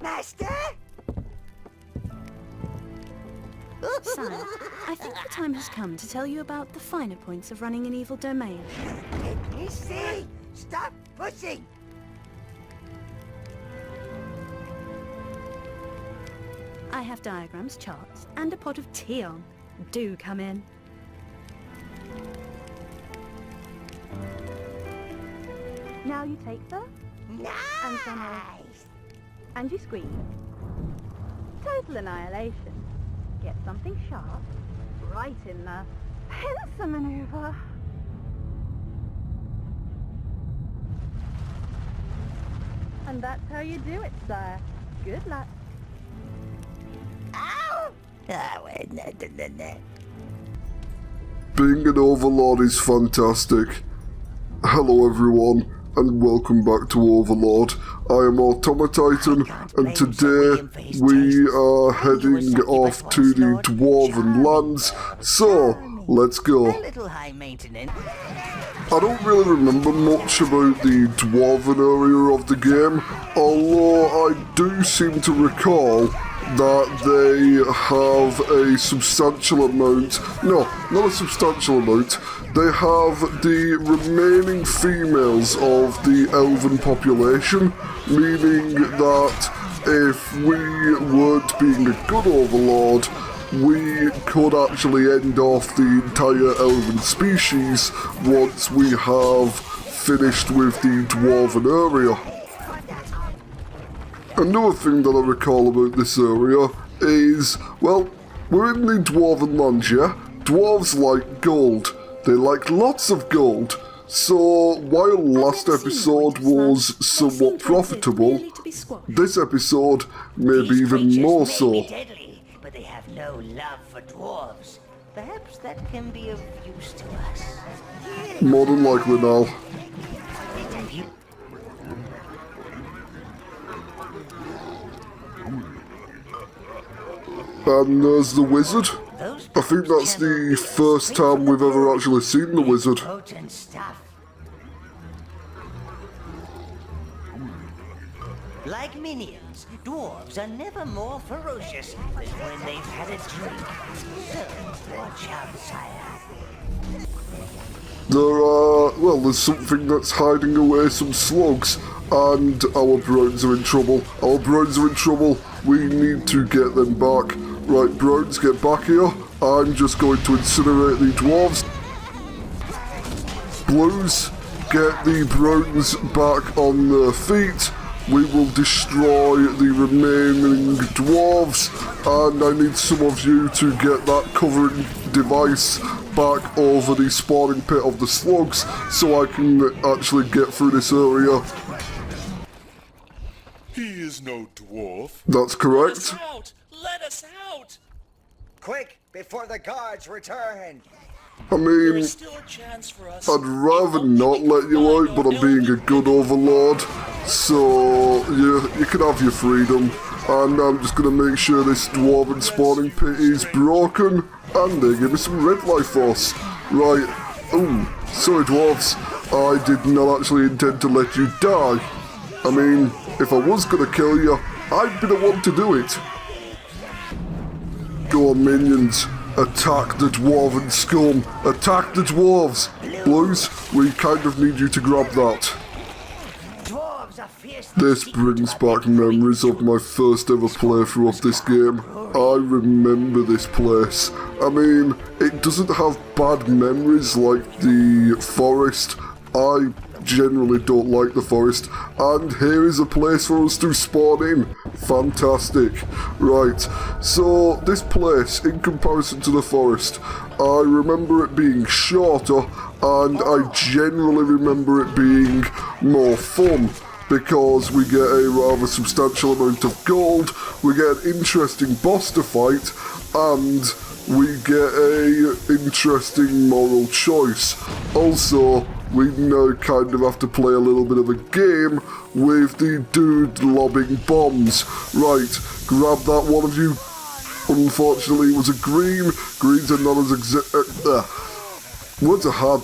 Master? Sire, I think the time has come to tell you about the finer points of running an evil domain. Let me see. Stop pushing. I have diagrams, charts, and a pot of tea on. Do come in. Now you take the Nice. and you squeeze. Total annihilation. Get something sharp, right in the pincer maneuver. And that's how you do it, sire. Good luck. Ow! Oh, no. Being an Overlord is fantastic. Hello everyone, and welcome back to Overlord. I am AutomaTitan, and today we are heading off to the dwarven lands, so let's go. A little high maintenance. I don't really remember much about the dwarven area of the game, although I do seem to recall that they have a substantial amount, no, not a substantial amount, they have the remaining females of the elven population, meaning that if we weren't being a good overlord, we could actually end off the entire elven species once we have finished with the dwarven area. Another thing that I recall about this area is, well, we're in the dwarven lands, yeah? Dwarves like gold. They like lots of gold. So, while last episode was somewhat profitable, this episode may be even more so. May be deadly, but they have no love for dwarves. Perhaps that can be of use to us. More than likely now. And there's the wizard. I think that's the first time we've ever actually seen the wizard. Potent stuff. Like minions, dwarves are never more ferocious than when they've had a drink. So, watch out, sire. There's something that's hiding away some slugs, and our browns are in trouble. Our browns are in trouble. We need to get them back. Right, browns, get back here. I'm just going to incinerate the dwarves. Blues, get the browns back on their feet. We will destroy the remaining dwarves, and I need some of you to get that covering device back over the spawning pit of the slugs so I can actually get through this area. He is no dwarf. That's correct. Let us out! Let us out! Quick, before the guards return! I mean, There's still a chance for us. I'd rather not let you out, but I'm being a good overlord, so you can have your freedom, and I'm just going to make sure this dwarven spawning pit is broken, and they give me some red life force. Right, ooh, sorry dwarves, I did not actually intend to let you die. I mean, if I was going to kill you, I'd be the one to do it. Go on, minions. Attack the dwarven scum. Attack the dwarves. Blues, we kind of need you to grab that. Dwarves are fierce. This brings back memories of my first ever playthrough of this game. I remember this place. I mean, it doesn't have bad memories like the forest. I generally don't like the forest, and here is a place for us to spawn in. Fantastic. Right, so this place, in comparison to the forest, I remember it being shorter, and I generally remember it being more fun, because we get a rather substantial amount of gold, we get an interesting boss to fight, and we get a interesting moral choice. Also, we now kind of have to play a little bit of a game with the dude lobbing bombs. Right, grab that one of you. Unfortunately, it was a green. Greens are not as words are hard.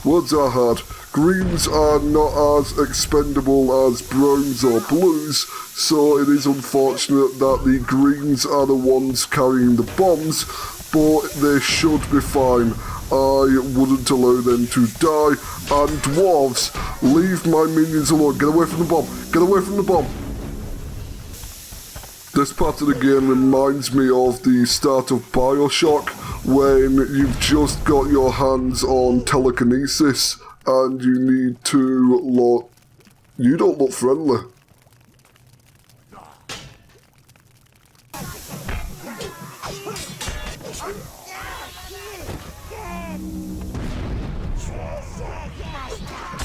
Words are hard. Greens are not as expendable as browns or blues, so it is unfortunate that the greens are the ones carrying the bombs, but they should be fine. I wouldn't allow them to die. And dwarves, leave my minions alone. Get away from the bomb. Get away from the bomb. This part of the game reminds me of the start of BioShock, when you've just got your hands on telekinesis and you need to look... You don't look friendly.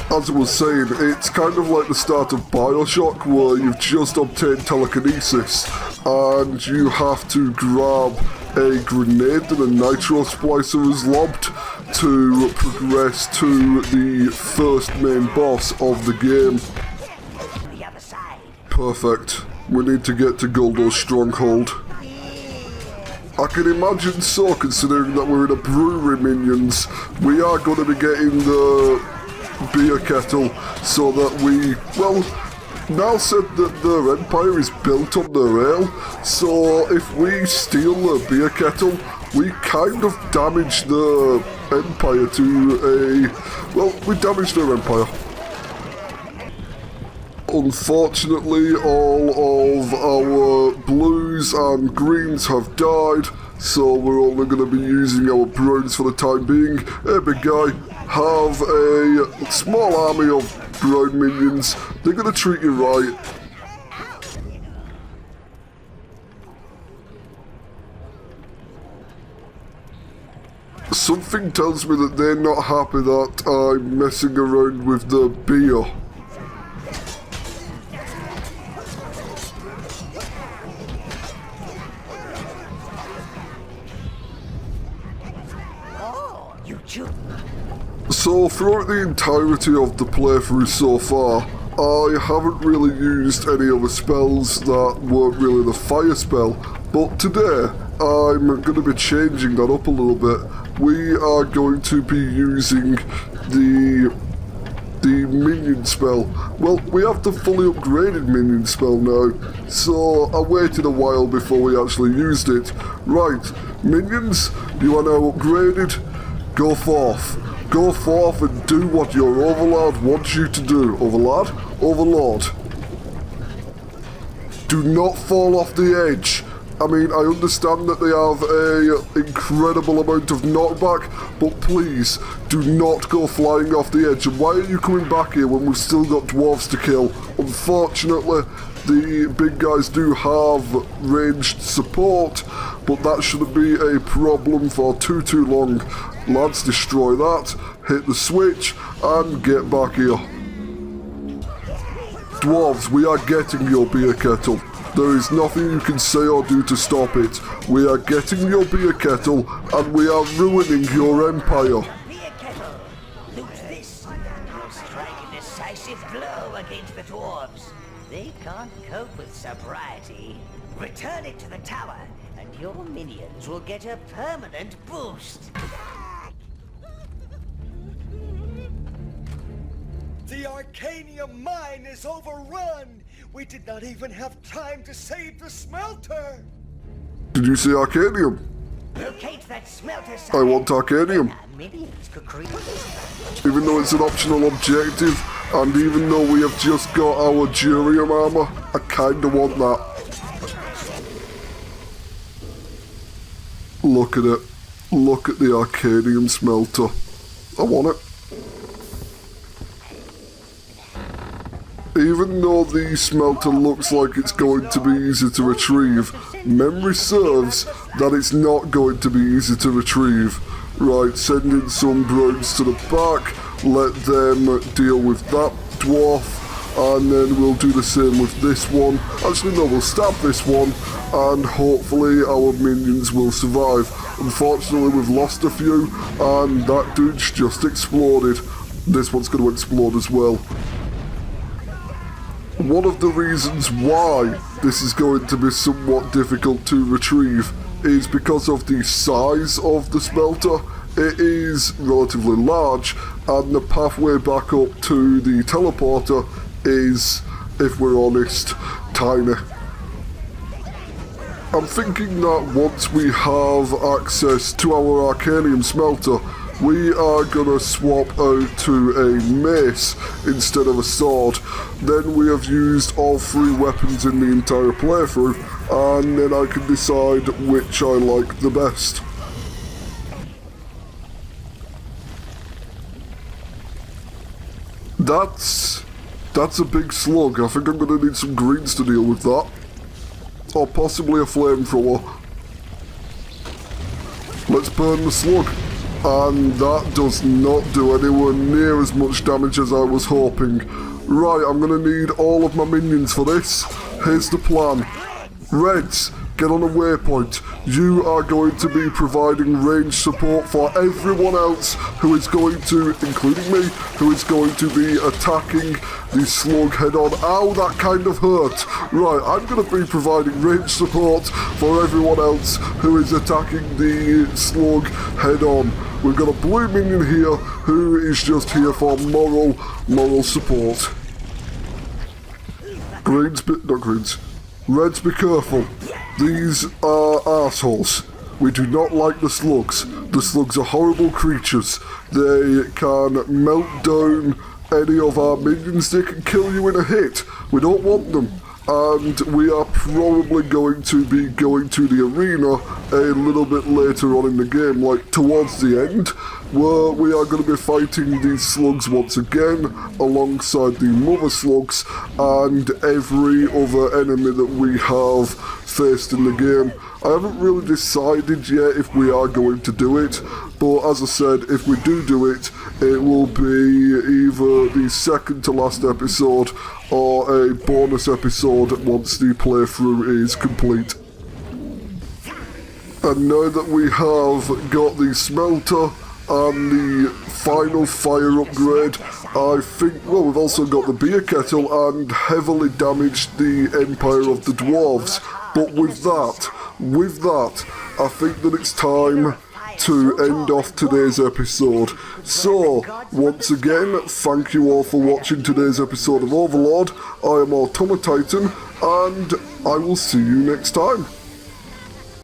As I was saying, it's kind of like the start of BioShock, where you've just obtained telekinesis and you have to grab a grenade that a nitro splicer has lobbed to progress to the first main boss of the game. The other side. Perfect. We need to get to Goldo's stronghold. I can imagine so, considering that we're in a brewery, minions. We are going to be getting the beer kettle so that we, well, Nal said that their empire is built on their ale, so if we steal the beer kettle, we kind of damage the empire to a, well, we damage their empire. Unfortunately, all of our blues and greens have died, so we're only going to be using our browns for the time being. Hey, big guy, have a small army of brown minions. They're going to treat you right. Something tells me that they're not happy that I'm messing around with the beer. So throughout the entirety of the playthrough so far, I haven't really used any other spells that weren't really the fire spell, but today I'm going to be changing that up a little bit. We are going to be using the minion spell. Well, we have the fully upgraded minion spell now, so I waited a while before we actually used it. Right, minions, you are now upgraded. Go forth. Go forth and do what your Overlord wants you to do. Overlord? Overlord. Do not fall off the edge. I mean, I understand that they have an incredible amount of knockback, but please, do not go flying off the edge. And why are you coming back here when we've still got dwarves to kill? Unfortunately, the big guys do have ranged support, but that shouldn't be a problem for too long. Lads, destroy that, hit the switch, and get back here. Dwarves, we are getting your beer kettle. There is nothing you can say or do to stop it. We are getting your beer kettle, and we are ruining your empire. Beer kettle. Loot this. You'll strike a decisive blow against the dwarves. They can't cope with sobriety. Return it to the tower, and your minions will get a permanent boost. The Arcanium mine is overrun! We did not even have time to save the smelter! Did you say Arcanium? Locate that smelter site. I want Arcanium. Minions could create. Even though it's an optional objective, and even though we have just got our Durium armor, I kinda want that. Look at it. Look at the Arcanium smelter. I want it. Even though the smelter looks like it's going to be easy to retrieve, memory serves that it's not going to be easy to retrieve. Right, send in some browns to the back, let them deal with that dwarf, and then we'll do the same with this one. Actually no, we'll stab this one, and hopefully our minions will survive. Unfortunately we've lost a few, and that dude's just exploded. This one's going to explode as well. One of the reasons why this is going to be somewhat difficult to retrieve is because of the size of the smelter. It is relatively large, and the pathway back up to the teleporter is, if we're honest, tiny. I'm thinking that once we have access to our Arcanium smelter, we are gonna swap out to a mace instead of a sword. Then we have used all 3 weapons in the entire playthrough, and then I can decide which I like the best. That's a big slug. I think I'm gonna need some greens to deal with that. Or possibly a flamethrower. Let's burn the slug. And that does not do anywhere near as much damage as I was hoping. Right, I'm gonna need all of my minions for this. Here's the plan. Reds, get on a waypoint. You are going to be providing range support for everyone else who is going to, including me, who is going to be attacking the slug head on. Ow, that kind of hurt. Right, I'm going to be providing range support for everyone else who is attacking the slug head on. We've got a blue minion here who is just here for moral support. Reds, be careful. These are assholes. We do not like the slugs. The slugs are horrible creatures. They can melt down any of our minions. They can kill you in a hit. We don't want them. And we are probably going to be going to the arena a little bit later on in the game, like towards the end, where we are going to be fighting these slugs once again, alongside the mother slugs and every other enemy that we have faced in the game. I haven't really decided yet if we are going to do it, but as I said, if we do it, it will be either the second to last episode or a bonus episode once the playthrough is complete. And now that we have got the smelter and the final fire upgrade, I think, well, we've also got the beer kettle and heavily damaged the Empire of the Dwarves. But with that, I think that it's time to end off today's episode. So, once again, thank you all for watching today's episode of Overlord. I am AutomaTitan, and I will see you next time.